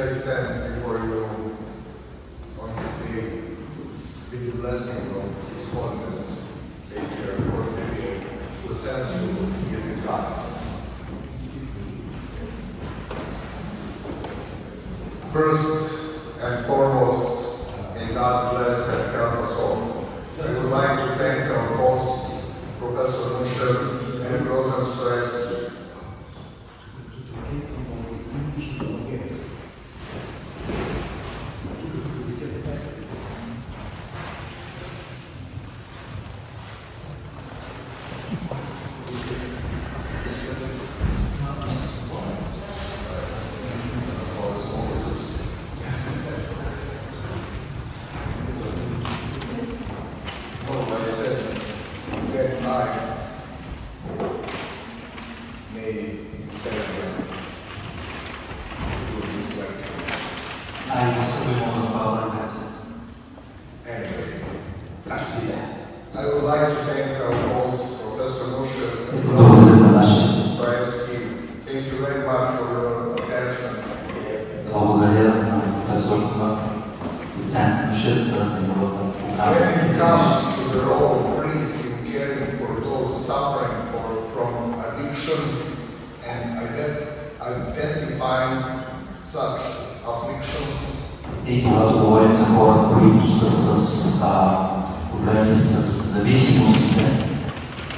I stand before you on this day with the blessing of His Holiness, Patriarch Porphyry, who sends you His advice. First and foremost, may God bless and help us all. I would like to thank our host, Professor Musher and Brother Sofiјski. I would like to thank our host, Professor Musher and Brother Sofiјski. Thank you very much for your attention. When it comes to the role of priests in caring for those suffering from addiction and identifying such afflictions, и когато говорим за хора, които са с проблеми с зависимостите,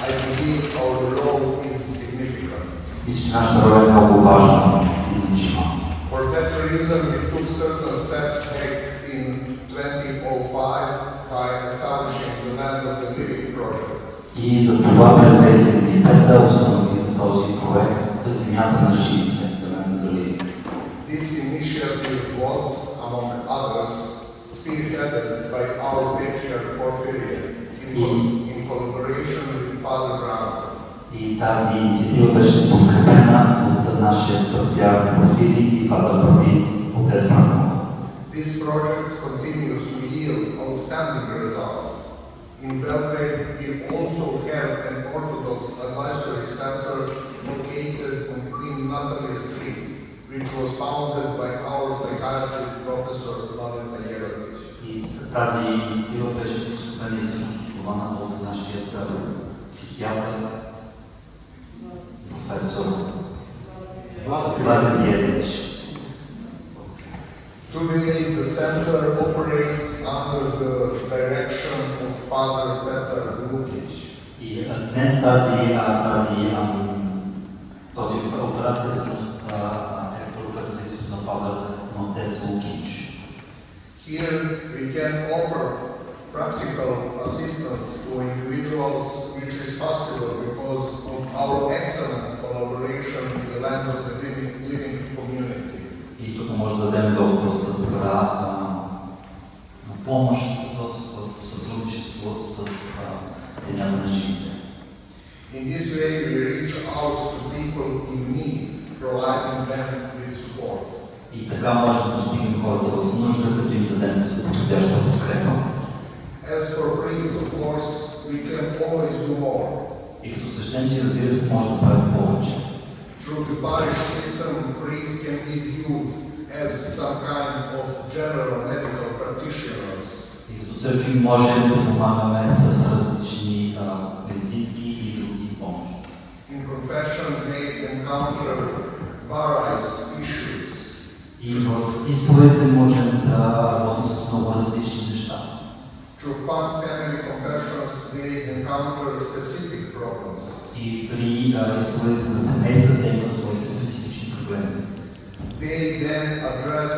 I believe our role is significant. мисля, че нашата роля е много важна и значима. For that reason, we took certain steps back in 2005 by establishing the Land of the Living project. И за това през 2005 установихме този проект Земята на живите, Land of the Living. This initiative was, among others, spearheaded by our patriarch Porphyry in collaboration with Father Brown. И тази инициатива беше подкрепена от нашия патриарх Порфирий и Фадър Браун, отец Браун. This project continues to yield outstanding results. In Belgrade, we also have an Orthodox advisory center located on Queen Natalie Street, which was founded by our psychiatrist Professor Vladimir Tajerović. И тази инициатива беше подкрепена и също основана от нашия психиатър професор Владимир. Today, the center operates under the direction of Father Petar Lukic. И днес тази операция е на Павел на отец Лукич. Here we can offer practical assistance to individuals, which is possible because of our excellent collaboration with the Land of the Living community. И тук може да дадем доста добра помощ в сътрудничество с Земята на живите. In this way, we reach out to people in need, providing them with support. И така може да достигнем хората в нужда, като им дадем подходяща подкрепа. As for priests, of course, we can always do more. И като свещеници, разбира се, може да правим повече. Through the parish system, priests can be viewed as some kind of general medical practitioners. И като църкви можем да помагаме с различни медицински и други помощи. In confession, they encounter various issues. И в изповедите можем да работим с много различни неща. Through family confessions, they encounter specific problems. И при изповедите на семействата имат своите специфични проблеми. They then address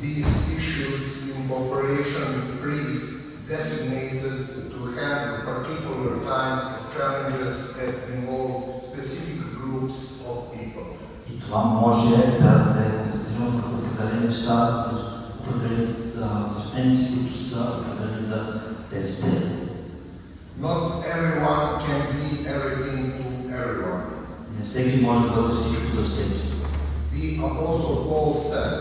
these issues in cooperation with priests designated to handle particular kinds of challenges that involve specific groups of people. И това може да се концентрира върху определени неща за определени свещеници, които са определени за тези цели. Not everyone can be everything to everyone. Не всеки може да бъде всичко за всеки. The Apostle Paul said,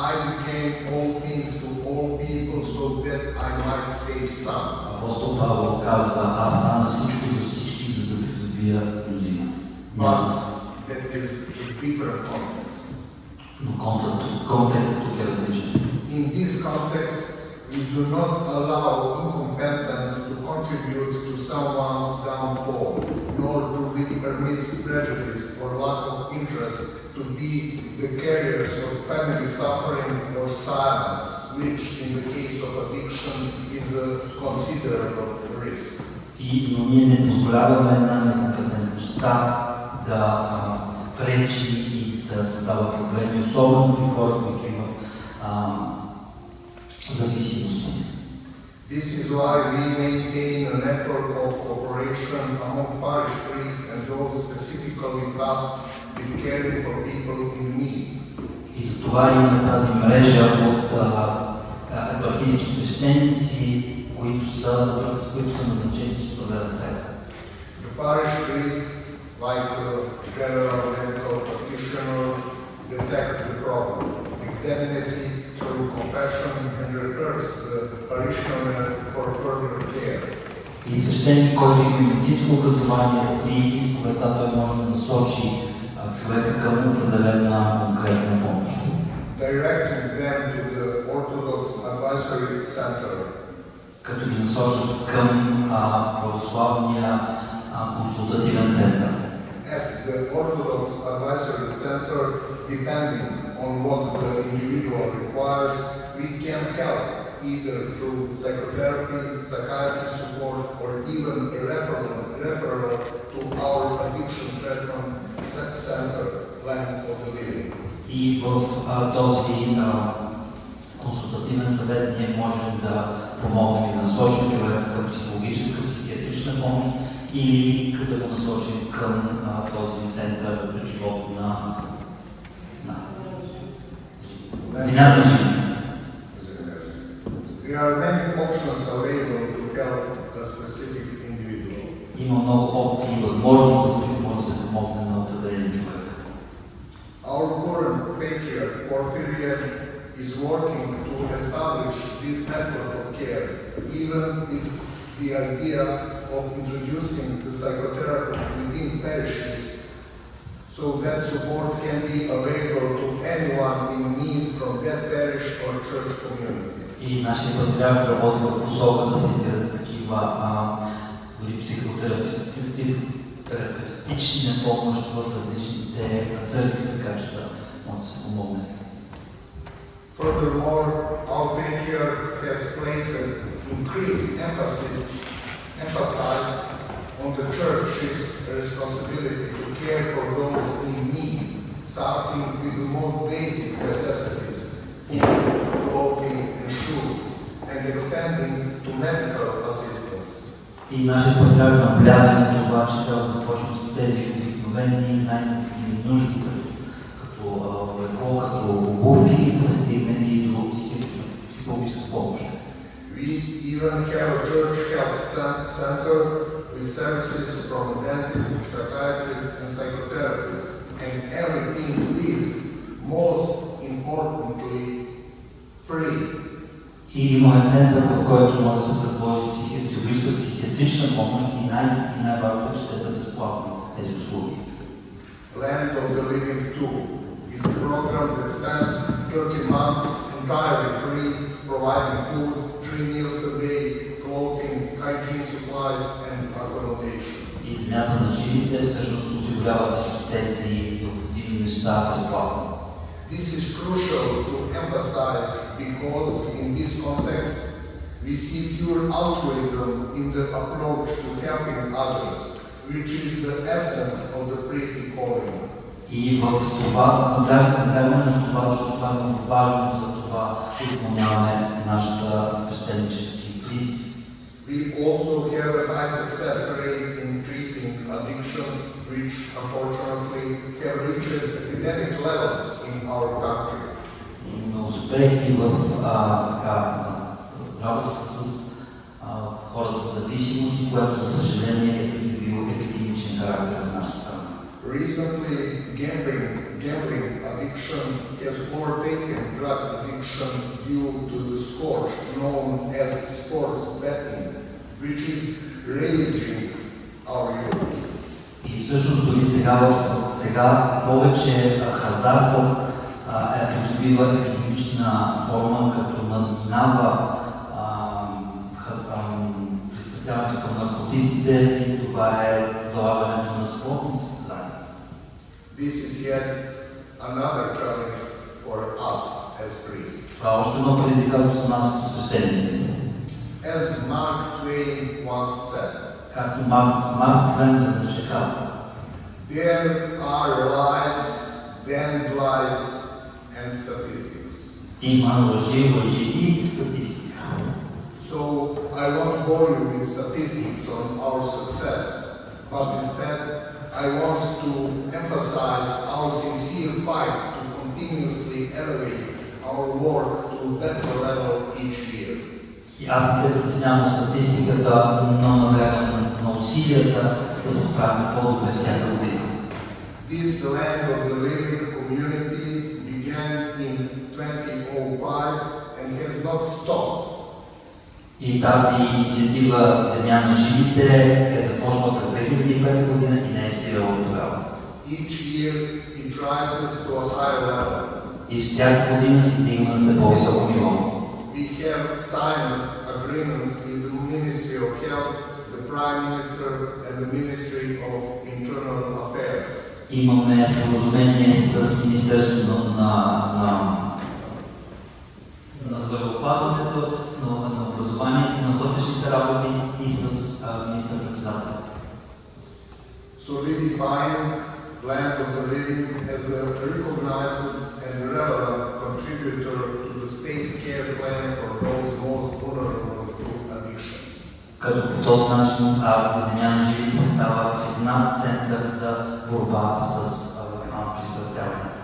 I became all things to all people so that I might save some. Апостол Павел казва, аз стана всичко за всички, за да придобия мнозина. But that is a different context. Но контекстът тук е различен. In this context, we do not allow incompetence to contribute to someone's downfall, nor do we permit prejudice or lack of interest to be the carriers of family suffering or silence, which in the case of addiction is a considerable risk. Но ние не позволяваме на некомпетентността да пречи и да създава проблеми, особено при хора, които имат зависимости. This is why we maintain a network of cooperation among parish priests and those specifically tasked with caring for people in need. И затова имаме тази мрежа от епархийски свещеници, които са назначени с определена цел. The parish priest, like the general medical practitioner, detects the problem, examines it through confession and refers the parishioner for further care. И свещеник, който има медицинско образование, при изповедта той може да насочи човека към определена конкретна помощ. Directing them to the Orthodox Advisory Center, като ги насочат към православния консултативен център. At the Orthodox Advisory Center, depending on what the individual requires, we can help either through psychotherapy, psychiatric support, or even a referral to our addiction treatment center, Land of the Living. И в този консултативен съвет ние можем да помогнем и да насочим човека към психологическа, психиатрична помощ или да го насочим към този център за живот на земята живота. There are many options available to help a specific individual. Има много опции и възможности, за които може да се помогне на определен човек. Our current patriarch Porphyrian is working to establish this method of care, even with the idea of introducing the psychotherapist within parishes, so that support can be available to anyone in need from that parish or church community. И нашия патриарх работи в посока да се изградят такива дори психотерапевтични помощи в различните църкви, така че да може да се помогне. Furthermore, our patriarch has placed increased emphasis on the church's responsibility to care for those in need, starting with the most basic necessities, food, clothing, and shoes, and extending to medical assistance. И нашият патриарх набляга на това, че трябва да започнем с тези обикновени най-необходими нужди, като облекло, като обувки, и да се стигне и до психологическа помощ. We even have a church health center with services from dentists, psychiatrists, and psychotherapists, and everything is, most importantly, free. И имаме център, в който може да се предложи психиатрична помощ и най-важното е, че те са безплатни тези услуги. Land of the Living 2 is a program that spans 30 months entirely free, providing food, 3 meals a day, clothing, hygiene supplies, and accommodation. И земята на живите всъщност осигурява всички тези необходими неща безплатно. This is crucial to emphasize because in this context we see pure altruism in the approach to helping others, which is the essence of the priestly calling. И в това наблягаме на това, защото това е много важно за това, да изпълняваме нашата свещенически призив. We also have a high success rate in treating addictions, which unfortunately have reached epidemic levels in our country. Имаме успехи в работата с хора с зависимост, което за съжаление е придобило епидемичен характер в нашата страна. Recently, gambling addiction has overtaken drug addiction due to the scourge known as sports betting, which is ravaging our youth. И всъщност дори сега повече хазартът е придобива економична форма, като надминава пристрастяването към наркотиците и това е залагането на спортни състезания. This is yet another challenge for us as priests. Това е още едно предизвикателство за нас като свещеници. As Mark Twain once said, Както Марк Твен веднъж е казал, there are lies, damned lies and statistics. Има лъжи и статистика. So I won't bore you with statistics on our success, but instead I want to emphasize our sincere fight to continuously elevate our work to a better level each year. И аз не се притеснявам от статистиката, но наблягам на усилията да се справим по-добре всяка година. This Land of the Living community began in 2005 and has not stopped. И тази инициатива Земя на живите е започнала през 2005 година и не е спирала тогава. Each year it rises to a higher level. И всяка година се дигна на все по-високо ниво. We have signed agreements with the Ministry of Health, the Prime Minister and the Ministry of Internal Affairs. Имаме споразумение с Министерството на здравеопазването, на образованието, на вътрешните работи и с министър-председател. Solidifying Land of the Living as a recognized and relevant contributor to the state's care plan for those most vulnerable to addiction. Като по този начин Земя на живите става признат център за борба с пристрастяването.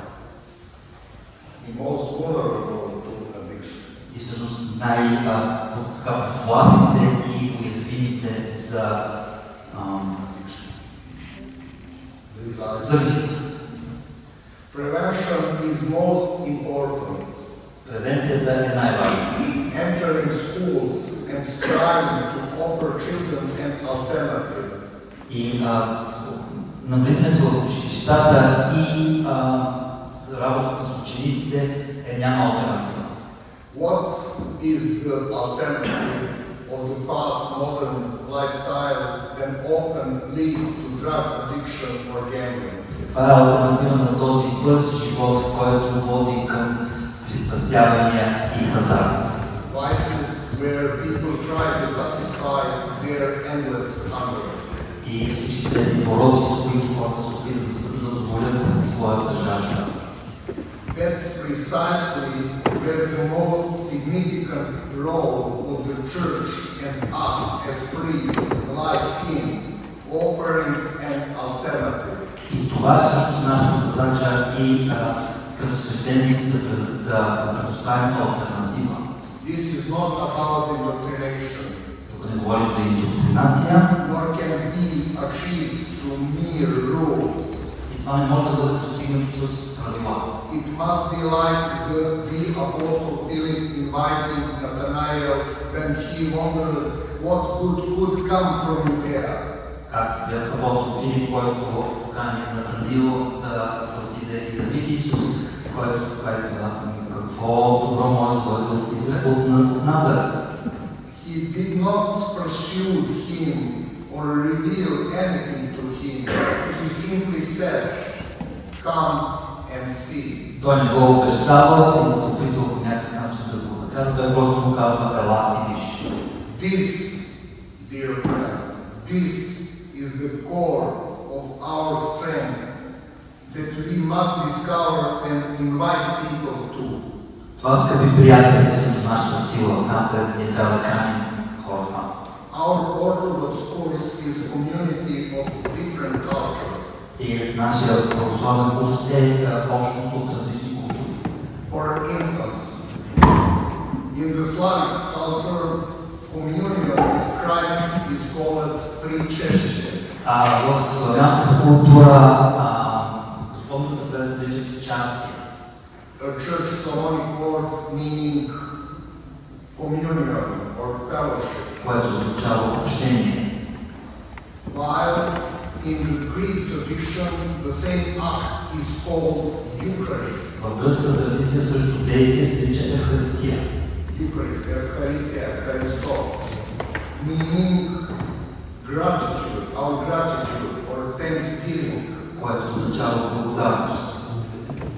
The most vulnerable to addiction. И всъщност най-подвластните и уязвимите за зависимост. Prevention is most important. Превенцията е най-важна. Entering schools and striving to offer children an alternative. И навлизането в училищата и за работа с учениците няма алтернатива. What is the alternative of the fast modern lifestyle that often leads to drug addiction or gambling? Това е алтернатива на този бърз живот, който води към пристрастявания и хазарт. Vices where people try to satisfy their endless hunger. И всички тези пороци, с които хората се опитват да се задоволят своята жажда. That's precisely where the most significant role of the church and us as priests lies in offering an alternative. И това е всъщност нашата задача и като свещеници да предоставим алтернатива. This is not about indoctrination. Тук не говорим за индоктринация. Nor can be achieved through mere rules. И това не може да бъде постигнато с правила. It must be like the Apostle Philip inviting Nathanael when he wondered what good could come from Judea. Както апостол Филип, който покани Натанаил да отиде и да види Исус, който казва какво добро може да дойде от Назарет. He did not pursue him or reveal anything to him. He simply said, "Come and see." Той не го убеждава и да се опитва по някакъв начин да го накара. Той просто му казва, ела и виж. This, dear friend, this is the core of our strength that we must discover and invite people to. Това, скъпи приятели, е нашата сила, там където ние трябва да каним хората. Our Orthodox course is a community of different cultures. И нашия православен курс е общност от различни култури. For instance, in the Slavic culture, communion with Christ is called причащие. В славянската култура Господната Трпеза се нарича причастие. A church Slavonic word meaning communion or fellowship. Което означава общение. While in the Greek tradition, the same act is called Eucharist. В гръцката традиция също действие се нарича Евхаристия. Eucharist, Eucharistia, Eucharisto, meaning gratitude, our gratitude or thanksgiving. Което означава благодарност.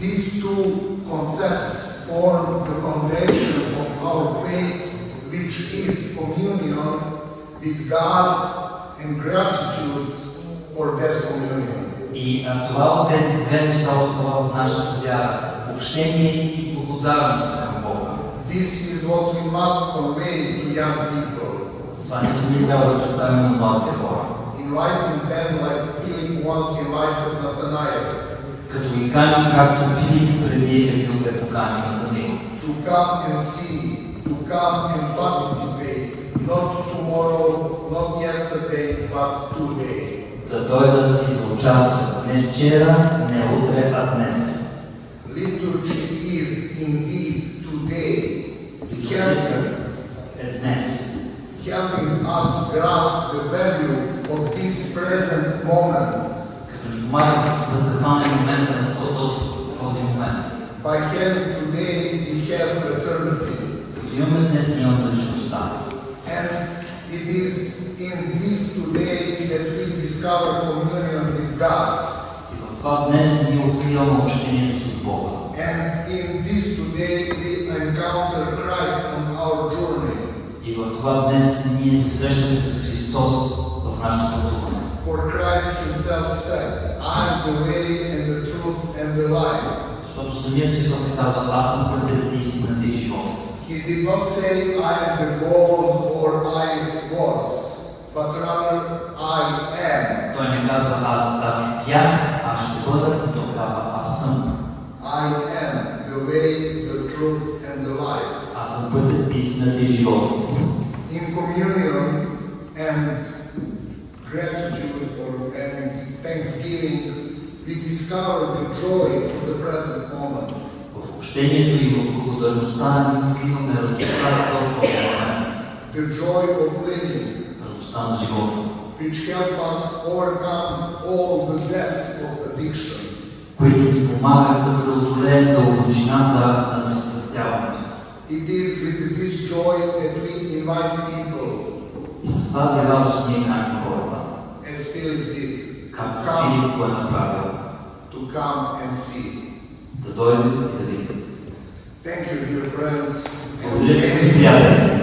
These two concepts form the foundation of our faith, which is communion with God and gratitude for that communion. И това от тези две неща основават нашата вяра. Общение и благодарност към Бога. This is what we must convey to young people. Това не се трябва да представим на младите хора. Inviting them like Philip once invited Nathanael. Като ги каним, както Филип преди е бил да покани Натанаил. To come and see, to come and participate, not tomorrow, not yesterday, but today. Да дойдат и да участват не вчера, не утре, а днес. Liturgy is indeed today, helping us grasp the value of this present moment. Като ни помага да хванем момента на този момент. By having today, we have eternity. Като имаме днес, имаме вечността. And it is in this today that we discover communion with God. И в това днес ние откриваме общението с Бога. And in this today we encounter Christ on our journey. И в това днес ние се срещаме с Христос в нашето пътуване. For Christ himself said, I am the way and the truth and the life. Защото самият Христос се казва, аз съм пътят, истината и живота. He did not say, I am the gold or I was, but rather I am. Той не казва, аз бях, аз ще бъда, но той казва, аз съм. I am the way, the truth and the life. Аз съм пътят, истината и живота. In communion and gratitude and thanksgiving, we discover the joy of the present moment. В общението и в благодарността ние откриваме радостта в този момент. The joy of living, Радостта на живота, which help us overcome all the depths of addiction. които ни помагат да преодолеем дълбочината на пристрастяването. It is with this joy that we invite people, И с тази радост ние каним хората, as Philip did, както Филип го е направил, to come and see. да дойдем и да видим. Thank you, dear friends. Благодаря, скъпи приятели.